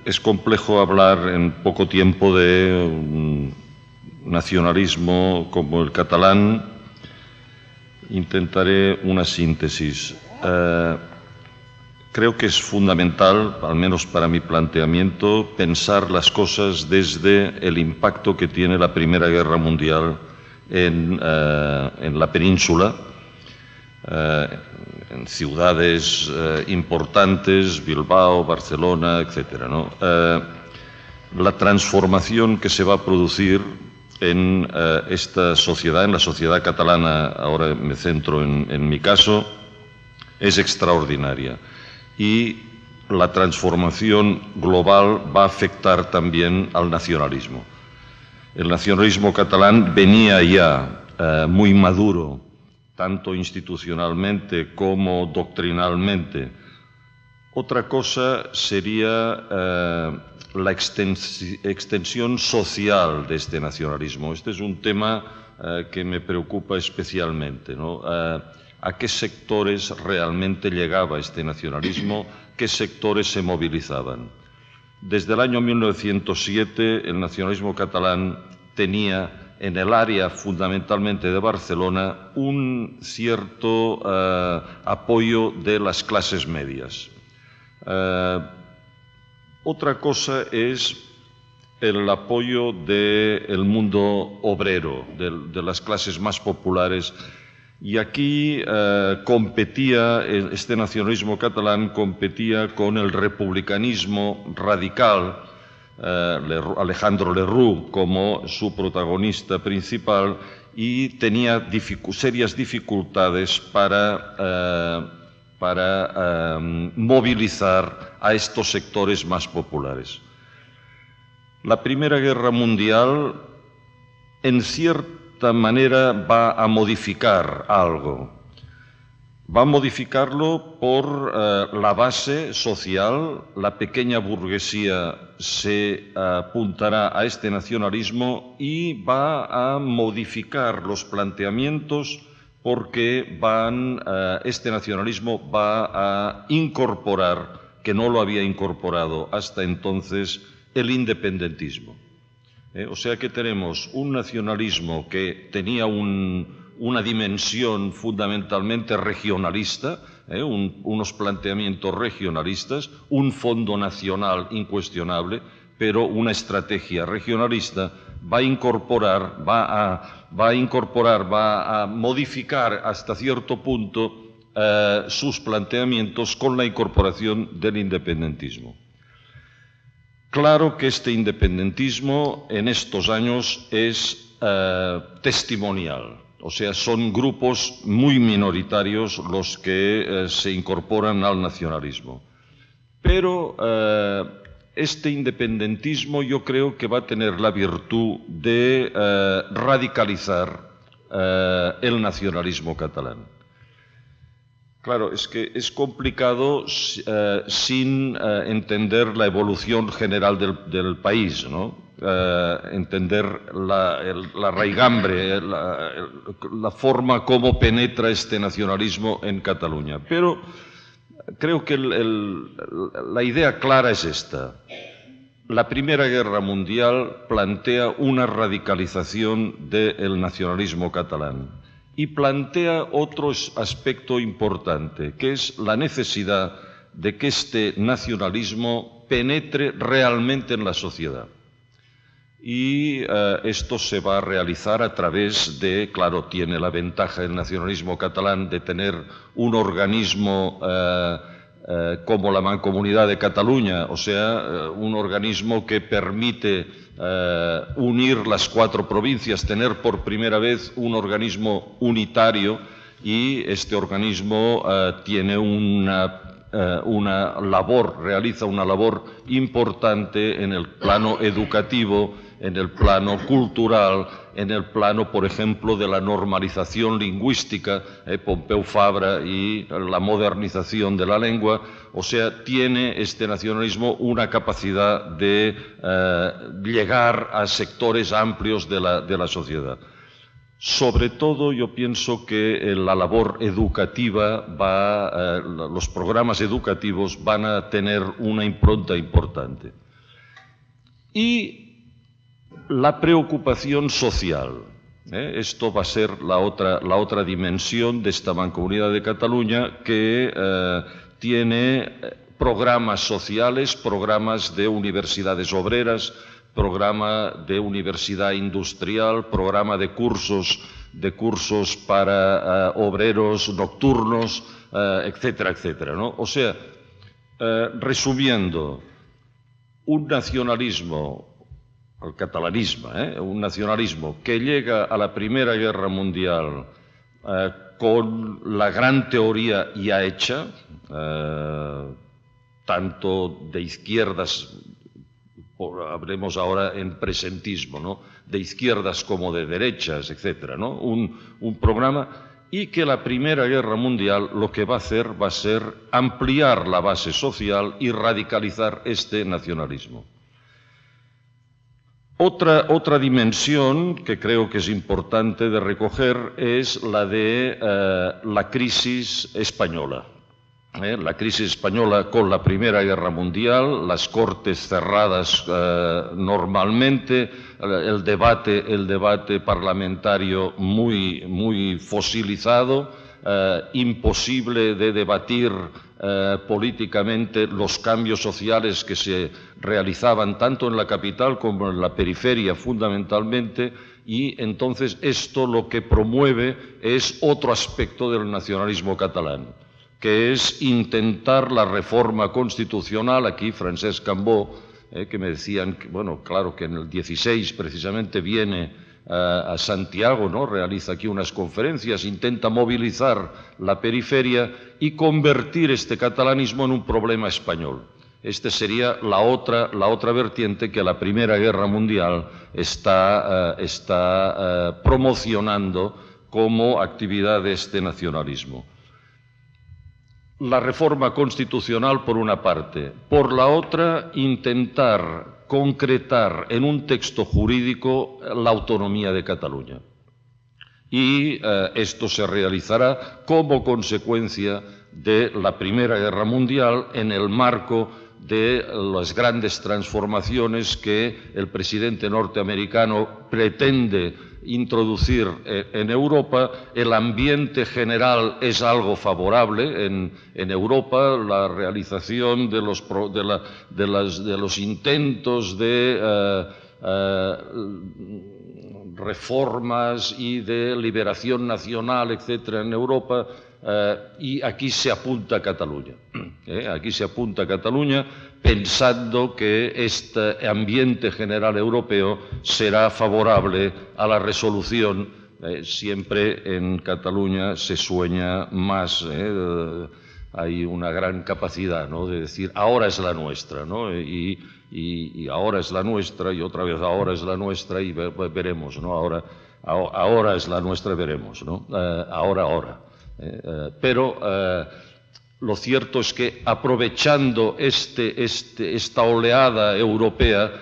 Es complejo hablar en poco tiempo de un nacionalismo como el catalán. Intentaré una síntesis. Creo que es fundamental, al menos para mi planteamiento, pensar las cosas desde el impacto que tiene la Primera Guerra Mundial en la península, en ciudades importantes, Bilbao, Barcelona, etc., ¿no? La transformación que se va a producir en esta sociedad, en la sociedad catalana, ahora me centro en mi caso, es extraordinaria. Y la transformación global va a afectar también al nacionalismo. El nacionalismo catalán venía ya muy maduro, tanto institucionalmente como doctrinalmente. Otra cosa sería la extensión social de este nacionalismo. Este es un tema que me preocupa especialmente, ¿no? ¿A qué sectores realmente llegaba este nacionalismo? ¿Qué sectores se movilizaban? Desde el año 1907 el nacionalismo catalán tenía en el área fundamentalmente de Barcelona un cierto apoyo de las clases medias. Otra cosa es el apoyo del mundo obrero, de las clases más populares. Y aquí competía, este nacionalismo catalán competía con el republicanismo radical, Alejandro Lerroux como su protagonista principal, y tenía serias dificultades para movilizar a estos sectores más populares. La Primera Guerra Mundial, en cierta manera, va a modificar algo. Va a modificarlo por la base social. La pequeña burguesía se apuntará a este nacionalismo y va a modificar los planteamientos porque este nacionalismo va a incorporar, que no lo había incorporado hasta entonces, el independentismo. O sea que tenemos un nacionalismo que tenía una dimensión fundamentalmente regionalista, unos planteamientos regionalistas, un fondo nacional incuestionable, pero una estrategia regionalista va a modificar hasta cierto punto sus planteamientos con la incorporación del independentismo. Claro que este independentismo en estos años es testimonial. O sea, son grupos muy minoritarios los que se incorporan al nacionalismo. Pero este independentismo yo creo que va a tener la virtud de radicalizar el nacionalismo catalán. Claro, es que es complicado sin entender la evolución general del país, ¿no? Entender la raigambre, la forma como penetra este nacionalismo en Cataluña. Pero creo que la idea clara es esta. La Primera Guerra Mundial plantea una radicalización del nacionalismo catalán y plantea otro aspecto importante, que es la necesidad de que este nacionalismo penetre realmente en la sociedad. Y esto se va a realizar a través de, claro, tiene la ventaja el nacionalismo catalán de tener un organismo como la Mancomunidad de Cataluña, o sea, un organismo que permite unir las 4 provincias, tener por primera vez un organismo unitario, y este organismo tiene realiza una labor importante en el plano educativo, en el plano cultural, en el plano, por ejemplo, de la normalización lingüística, Pompeu Fabra, y la modernización de la lengua. O sea, tiene este nacionalismo una capacidad de llegar a sectores amplios de la sociedad. Sobre todo yo pienso que la labor educativa los programas educativos van a tener una impronta importante. Y la preocupación social. Esto va a ser la otra dimensión de esta Mancomunidad de Cataluña, que tiene programas sociales, programas de universidades obreras, programa de universidad industrial, programa de cursos para obreros nocturnos, etcétera, etcétera, ¿no? O sea, resumiendo, un nacionalismo, el catalanismo, un nacionalismo que llega a la Primera Guerra Mundial con la gran teoría ya hecha, tanto de izquierdas, hablemos ahora en presentismo, ¿no?, de izquierdas como de derechas, etcétera, ¿no? Un programa, y que la Primera Guerra Mundial lo que va a hacer va a ser ampliar la base social y radicalizar este nacionalismo. Otra dimensión que creo que es importante de recoger es la de la crisis española. La crisis española con la Primera Guerra Mundial, las Cortes cerradas normalmente, el debate parlamentario muy fosilizado, imposible de debatir políticamente los cambios sociales que se realizaban tanto en la capital como en la periferia fundamentalmente, y entonces esto lo que promueve es otro aspecto del nacionalismo catalán, que es intentar la reforma constitucional. Aquí Francesc Cambó, que me decían, bueno, claro que en el 16 precisamente viene a Santiago, ¿no?, realiza aquí unas conferencias, intenta movilizar la periferia y convertir este catalanismo en un problema español. Este sería la otra vertiente que la Primera Guerra Mundial está promocionando como actividad de este nacionalismo. La reforma constitucional por una parte, por la otra intentar concretar en un texto jurídico la autonomía de Cataluña. Y esto se realizará como consecuencia de la Primera Guerra Mundial en el marco de las grandes transformaciones que el presidente norteamericano pretende introducir en Europa. El ambiente general es algo favorable en Europa, la realización de los intentos de reformas y de liberación nacional, etcétera, en Europa, y aquí se apunta Cataluña. Aquí se apunta Cataluña pensando que este ambiente general europeo será favorable a la resolución. Siempre en Cataluña se sueña más, hay una gran capacidad, ¿no?, de decir ahora es la nuestra, ¿no?, y ahora es la nuestra, y otra vez ahora es la nuestra, y veremos, ¿no?, ahora es la nuestra, veremos, ¿no?, ahora. Pero lo cierto es que aprovechando esta oleada europea,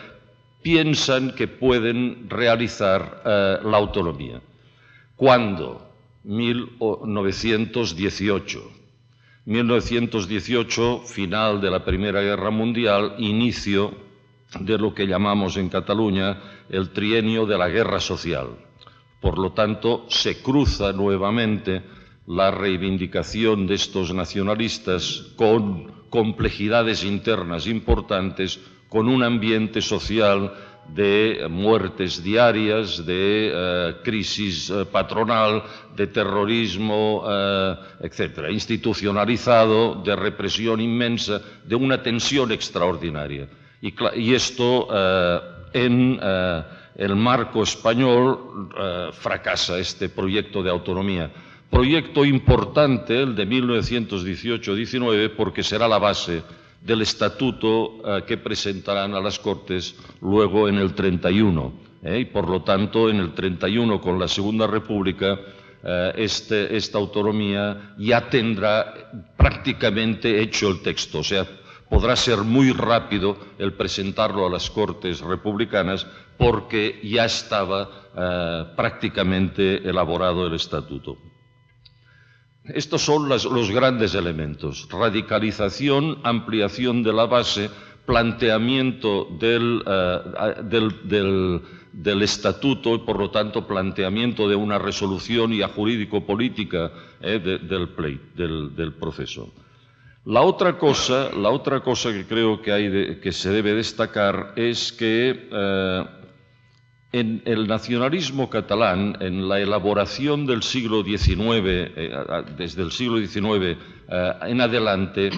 piensan que pueden realizar la autonomía. ¿Cuándo? 1918. 1918, final de la Primera Guerra Mundial, inicio de lo que llamamos en Cataluña el trienio de la guerra social. Por lo tanto, se cruza nuevamente la reivindicación de estos nacionalistas con complejidades internas importantes, con un ambiente social de muertes diarias, de crisis patronal, de terrorismo, etcétera, institucionalizado, de represión inmensa, de una tensión extraordinaria. Y esto en el marco español fracasa este proyecto de autonomía. Proyecto importante, el de 1918-19, porque será la base del estatuto que presentarán a las Cortes luego en el 31. Y por lo tanto, en el 31, con la Segunda República, esta autonomía ya tendrá prácticamente hecho el texto. O sea, podrá ser muy rápido el presentarlo a las Cortes republicanas, porque ya estaba prácticamente elaborado el estatuto. Estos son los grandes elementos: radicalización, ampliación de la base, planteamiento del estatuto y, por lo tanto, planteamiento de una resolución ya jurídico-política del proceso. La otra cosa que creo que se debe destacar es que en el nacionalismo catalán, en la elaboración del siglo XIX, desde el siglo XIX en adelante,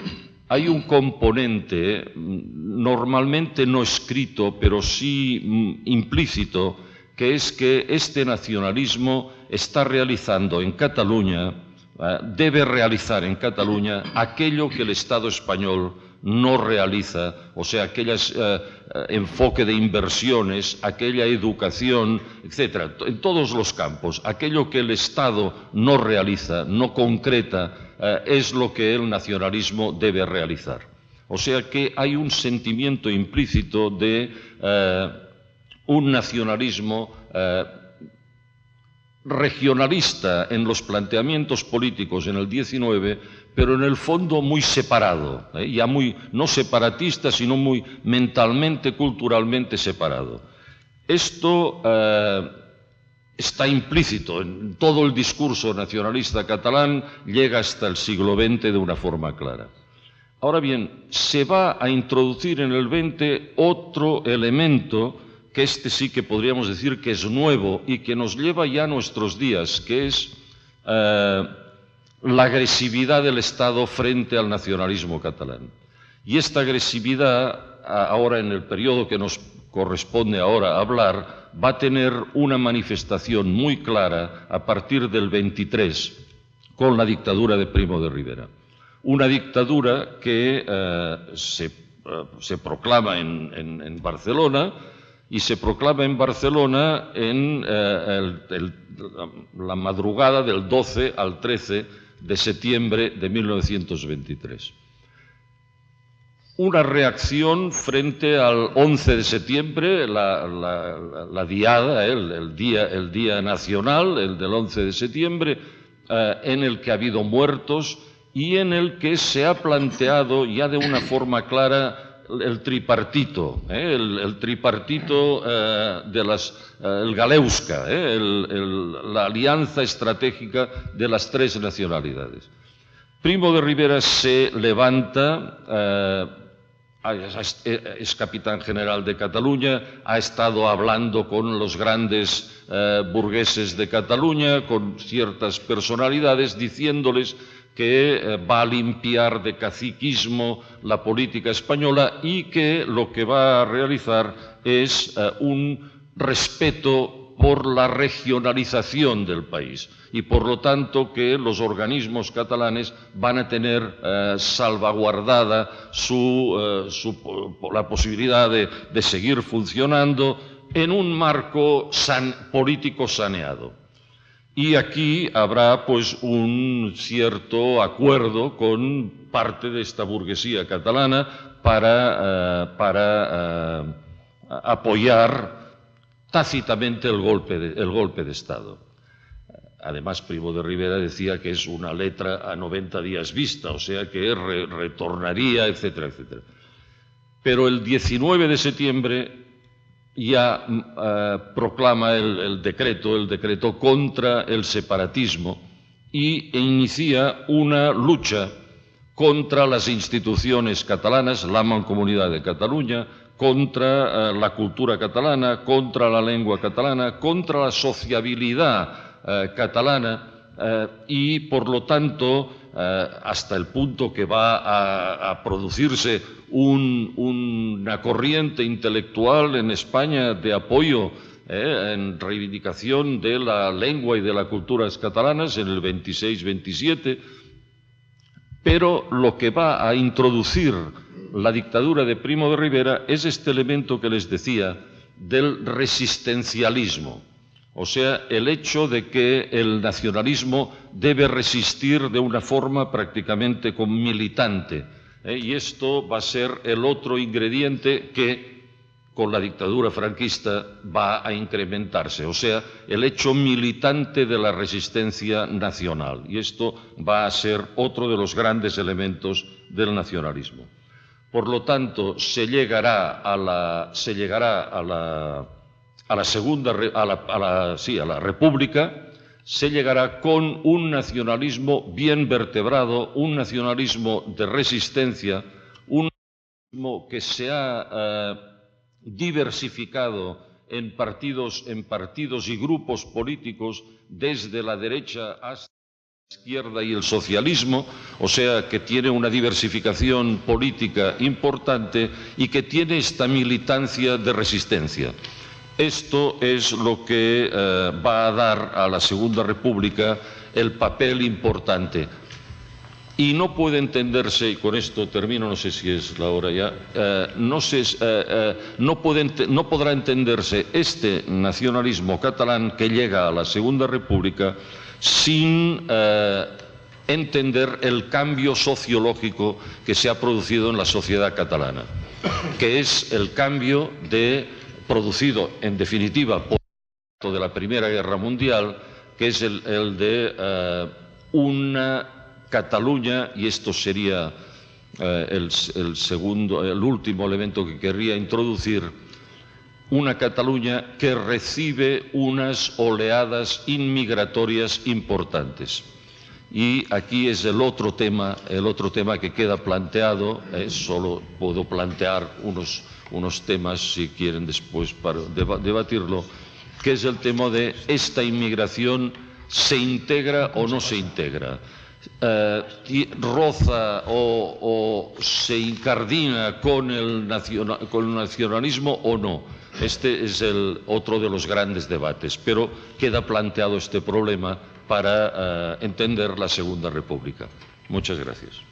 hay un componente normalmente no escrito, pero sí implícito, que es que este nacionalismo está realizando en Cataluña, debe realizar en Cataluña aquello que el Estado español no realiza, o sea, aquellos enfoque de inversiones, aquella educación, etcétera, en todos los campos, aquello que el Estado no realiza, no concreta, es lo que el nacionalismo debe realizar. O sea que hay un sentimiento implícito de un nacionalismo regionalista en los planteamientos políticos en el XIX, pero en el fondo muy separado, ya muy no separatista, sino muy mentalmente, culturalmente separado. Esto está implícito en todo el discurso nacionalista catalán, llega hasta el siglo XX de una forma clara. Ahora bien, se va a introducir en el XX otro elemento que este sí que podríamos decir que es nuevo y que nos lleva ya a nuestros días, que es la agresividad del Estado frente al nacionalismo catalán. Y esta agresividad, ahora en el periodo que nos corresponde ahora hablar, va a tener una manifestación muy clara a partir del 23, con la dictadura de Primo de Rivera. Una dictadura que se proclama en Barcelona, y se proclama en Barcelona en la madrugada del 12 al 13 de septiembre de 1923. Una reacción frente al 11 de septiembre, la diada, el día nacional, el del 11 de septiembre, en el que ha habido muertos y en el que se ha planteado ya de una forma clara el tripartito, el tripartito el Galeusca, la alianza estratégica de las tres nacionalidades. Primo de Rivera se levanta, es capitán general de Cataluña, ha estado hablando con los grandes burgueses de Cataluña, con ciertas personalidades, diciéndoles que va a limpiar de caciquismo la política española y que lo que va a realizar es un respeto por la regionalización del país y por lo tanto que los organismos catalanes van a tener salvaguardada la posibilidad de seguir funcionando en un marco político saneado. Y aquí habrá pues un cierto acuerdo con parte de esta burguesía catalana para apoyar tácitamente el golpe de Estado. Además, Primo de Rivera decía que es una letra a 90 días vista, o sea que retornaría, etcétera, etcétera. Pero el 19 de septiembre ya proclama el decreto contra el separatismo e inicia una lucha contra las instituciones catalanas, la Mancomunidad de Cataluña, contra la cultura catalana, contra la lengua catalana, contra la sociabilidad catalana y, por lo tanto, hasta el punto que va a producirse una corriente intelectual en España de apoyo en reivindicación de la lengua y de las culturas catalanas en el 26-27, pero lo que va a introducir la dictadura de Primo de Rivera es este elemento que les decía del resistencialismo. O sea, el hecho de que el nacionalismo debe resistir de una forma prácticamente militante. Y esto va a ser el otro ingrediente que con la dictadura franquista va a incrementarse, o sea, el hecho militante de la resistencia nacional. Y esto va a ser otro de los grandes elementos del nacionalismo. Por lo tanto, se llegará a la República, se llegará con un nacionalismo bien vertebrado, un nacionalismo de resistencia, un nacionalismo que se ha diversificado en partidos y grupos políticos desde la derecha hasta la izquierda y el socialismo, o sea que tiene una diversificación política importante y que tiene esta militancia de resistencia. Esto es lo que va a dar a la Segunda República el papel importante. Y no puede entenderse, y con esto termino, no sé si es la hora ya, no podrá entenderse este nacionalismo catalán que llega a la Segunda República sin entender el cambio sociológico que se ha producido en la sociedad catalana, que es el cambio producido en definitiva por el de la Primera Guerra Mundial, que es el de una Cataluña, y esto sería el último elemento que querría introducir, una Cataluña que recibe unas oleadas inmigratorias importantes. Y aquí es el otro tema que queda planteado. Solo puedo plantear unos temas, si quieren después para debatirlo, que es el tema de esta inmigración se integra o no se integra. Roza o se incardina con el nacionalismo o no. Este es otro de los grandes debates, pero queda planteado este problema para entender la Segunda República. Muchas gracias.